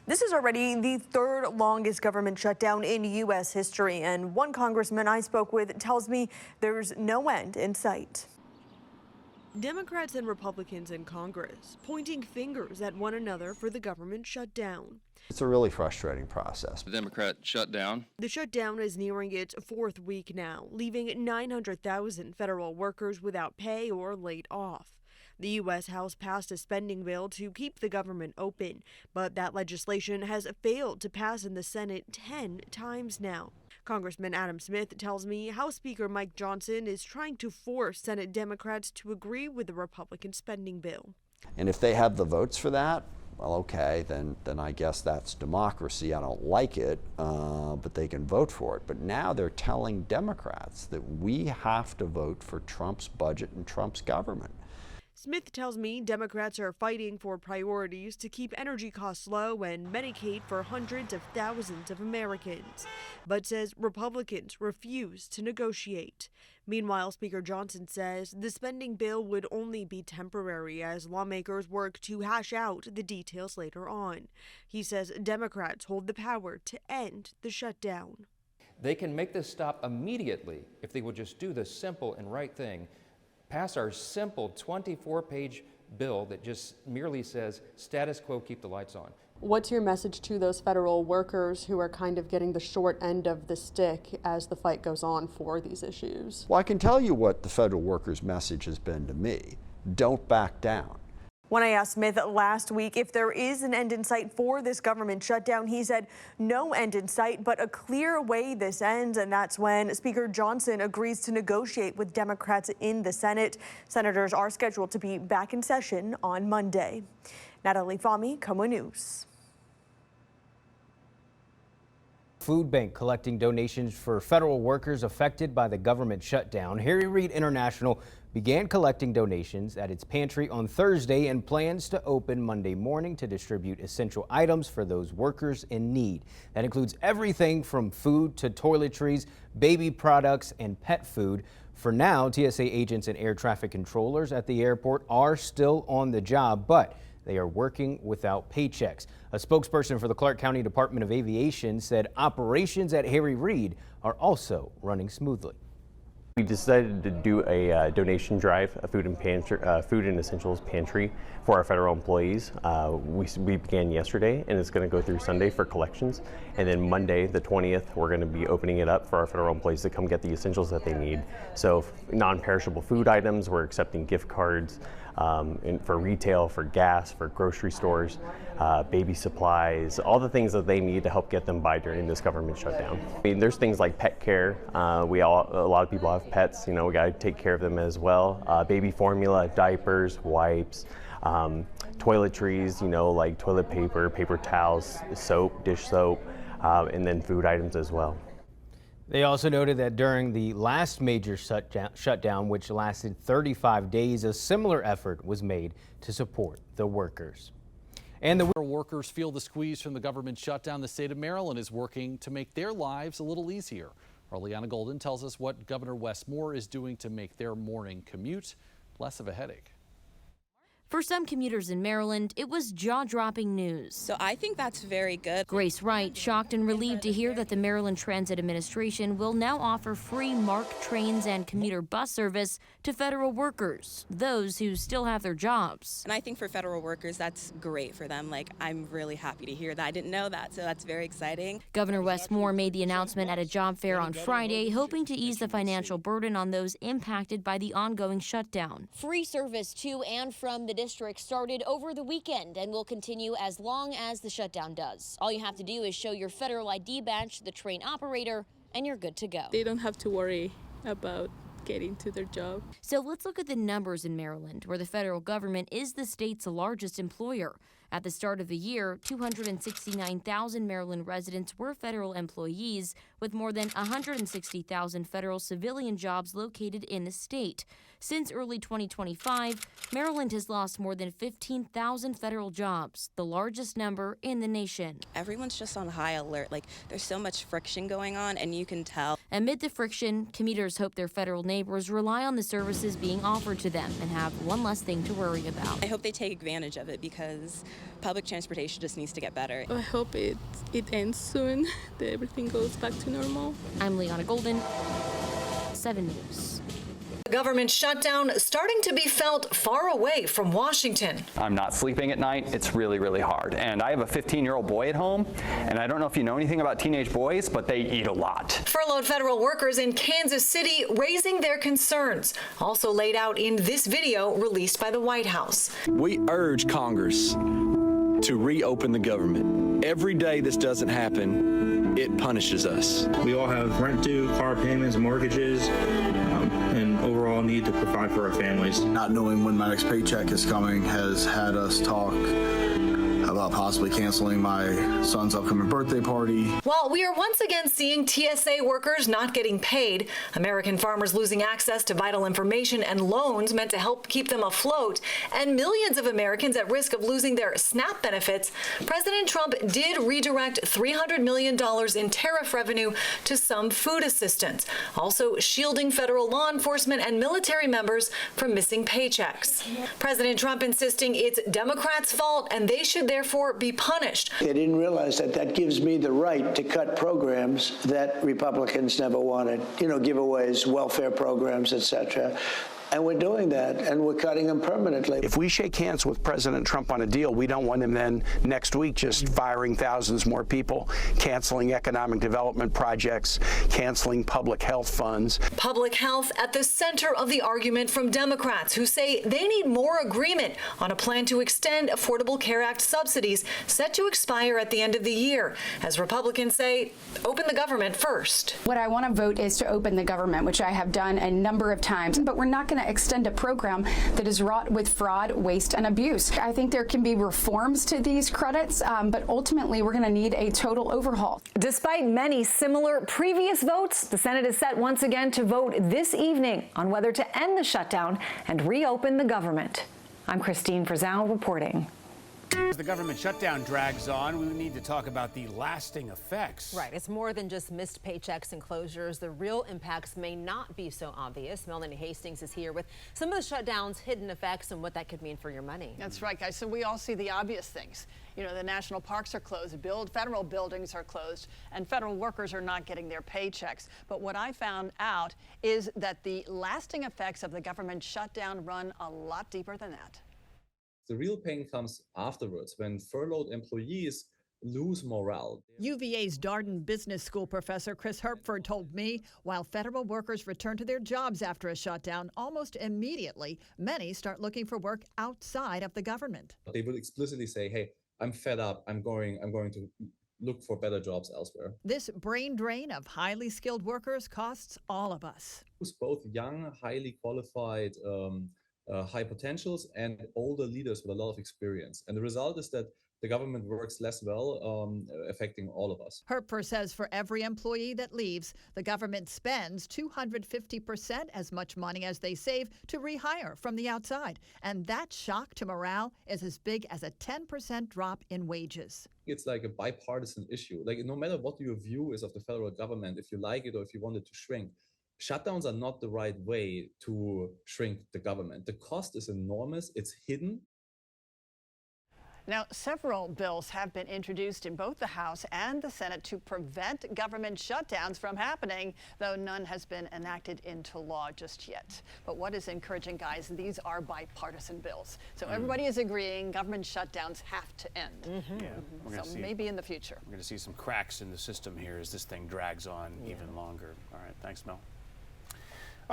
This is already the third longest government shutdown in U.S. history, and one congressman I spoke with tells me there's no end in sight. Democrats and Republicans in Congress pointing fingers at one another for the government shutdown. It's a really frustrating process. The Democrat shutdown. The shutdown is nearing its fourth week now, leaving 900,000 federal workers without pay or laid off. The U.S. House passed a spending bill to keep the government open, but that legislation has failed to pass in the Senate 10 times now. Congressman Adam Smith tells me House Speaker Mike Johnson is trying to force Senate Democrats to agree with the Republican spending bill. And if they have the votes for that, well, okay, then I guess that's democracy. I don't like it, but they can vote for it. But now they're telling Democrats that we have to vote for Trump's budget and Trump's government. Smith tells me Democrats are fighting for priorities to keep energy costs low and Medicaid for hundreds of thousands of Americans, but says Republicans refuse to negotiate. Meanwhile, Speaker Johnson says the spending bill would only be temporary as lawmakers work to hash out the details later on. He says Democrats hold the power to end the shutdown. They can make this stop immediately if they will just do the simple and right thing. Pass our simple 24-page bill that just merely says status quo, keep the lights on. What's your message to those federal workers who are kind of getting the short end of the stick as the fight goes on for these issues? Well, I can tell you what the federal workers' message has been to me. Don't back down. When I asked Smith last week if there is an end in sight for this government shutdown, he said no end in sight, but a clear way this ends. And that's when Speaker Johnson agrees to negotiate with Democrats in the Senate. Senators are scheduled to be back in session on Monday. Natalie Fahmy, KOMO News. Food bank collecting donations for federal workers affected by the government shutdown. Harry Reid International began collecting donations at its pantry on Thursday and plans to open Monday morning to distribute essential items for those workers in need. That includes everything from food to toiletries, baby products, and pet food. For now, TSA agents and air traffic controllers at the airport are still on the job, but they are working without paychecks. A spokesperson for the Clark County Department of Aviation said operations at Harry Reid are also running smoothly. We decided to do a donation drive, a food and essentials pantry for our federal employees. We began yesterday, and it's going to go through Sunday for collections. And then Monday, the 20th, we're going to be opening it up for our federal employees to come get the essentials that they need. So non-perishable food items, we're accepting gift cards for retail, for gas, for grocery stores, baby supplies, all the things that they need to help get them by during this government shutdown. I mean, there's things like pet care. A lot of people have pets, you know, we got to take care of them as well. Baby formula, diapers, wipes, toiletries, you know, like toilet paper, paper towels, soap, dish soap, and then food items as well. They also noted that during the last major shutdown, which lasted 35 days, a similar effort was made to support the workers. And the workers feel the squeeze from the government shutdown. The state of Maryland is working to make their lives a little easier. Arleana Golden tells us what Governor Wes Moore is doing to make their morning commute less of a headache. For some commuters in Maryland, it was jaw-dropping news. So I think that's very good. Grace Wright, shocked and relieved to hear that the Maryland Transit Administration will now offer free MARC trains and commuter bus service to federal workers, those who still have their jobs. And I think for federal workers, that's great for them. Like, I'm really happy to hear that. I didn't know that, so that's very exciting. Governor Wes Moore made the announcement at a job fair on Friday, hoping to ease the financial burden on those impacted by the ongoing shutdown. Free service to and from the district started over the weekend and will continue as long as the shutdown does. All you have to do is show your federal ID badge to the train operator and you're good to go. They don't have to worry about getting to their job. So let's look at the numbers in Maryland, where the federal government is the state's largest employer. At the start of the year, 269,000 Maryland residents were federal employees, with more than 160,000 federal civilian jobs located in the state. Since early 2025, Maryland has lost more than 15,000 federal jobs, the largest number in the nation. Everyone's just on high alert. Like, there's so much friction going on, and you can tell. Amid the friction, commuters hope their federal neighbors rely on the services being offered to them and have one less thing to worry about. I hope they take advantage of it because public transportation just needs to get better. I hope it ends soon, that everything goes back to normal. I'm Liana Golden, 7 News. The government shutdown starting to be felt far away from Washington. I'm not sleeping at night. It's really, really hard. And I have a 15-year-old boy at home, and I don't know if you know anything about teenage boys, but they eat a lot. Furloughed federal workers in Kansas City raising their concerns, also laid out in this video released by the White House. We urge Congress to reopen the government. Every day this doesn't happen, it punishes us. We all have rent due, car payments, mortgages, and overall need to provide for our families. Not knowing when my next paycheck is coming has had us talk about possibly canceling my son's upcoming birthday party. While we are once again seeing TSA workers not getting paid, American farmers losing access to vital information and loans meant to help keep them afloat, and millions of Americans at risk of losing their SNAP benefits, President Trump did redirect $300 million in tariff revenue to some food assistance, also shielding federal law enforcement and military members from missing paychecks. President Trump insisting it's Democrats' fault and they should therefore be punished. They didn't realize that that gives me the right to cut programs that Republicans never wanted, giveaways, welfare programs, etc. And we're doing that, and we're cutting them permanently. If we shake hands with President Trump on a deal, we don't want him then next week just firing thousands more people, canceling economic development projects, canceling public health funds. Public health at the center of the argument from Democrats who say they need more agreement on a plan to extend Affordable Care Act subsidies set to expire at the end of the year. As Republicans say, open the government first. What I want to vote is to open the government, which I have done a number of times, but we're not going to extend a program that is wrought with fraud, waste, and abuse. I think there can be reforms to these credits, but ultimately we're going to need a total overhaul. Despite many similar previous votes, the Senate is set once again to vote this evening on whether to end the shutdown and reopen the government. I'm Christine Frizzell reporting. As the government shutdown drags on, we need to talk about the lasting effects. Right. It's more than just missed paychecks and closures. The real impacts may not be so obvious. Melanie Hastings is here with some of the shutdown's hidden effects and what that could mean for your money. That's right, guys. So we all see the obvious things. The national parks are closed, federal buildings are closed, and federal workers are not getting their paychecks. But what I found out is that the lasting effects of the government shutdown run a lot deeper than that. The real pain comes afterwards when furloughed employees lose morale. UVA's Darden Business School professor Chris Herpford told me while federal workers return to their jobs after a shutdown, almost immediately, many start looking for work outside of the government. They will explicitly say, hey, I'm fed up. I'm going to look for better jobs elsewhere. This brain drain of highly skilled workers costs all of us. It's both young, highly qualified, high potentials and older leaders with a lot of experience. And the result is that the government works less well, affecting all of us. Herpford says for every employee that leaves, the government spends 250% as much money as they save to rehire from the outside. And that shock to morale is as big as a 10% drop in wages. It's like a bipartisan issue. Like no matter what your view is of the federal government, if you like it or if you want it to shrink, shutdowns are not the right way to shrink the government. The cost is enormous. It's hidden. Now, several bills have been introduced in both the House and the Senate to prevent government shutdowns from happening, though none has been enacted into law just yet. But what is encouraging, guys, these are bipartisan bills. So everybody is agreeing government shutdowns have to end. Yeah, so maybe in the future. We're going to see some cracks in the system here as this thing drags on even longer. All right, thanks, Mel.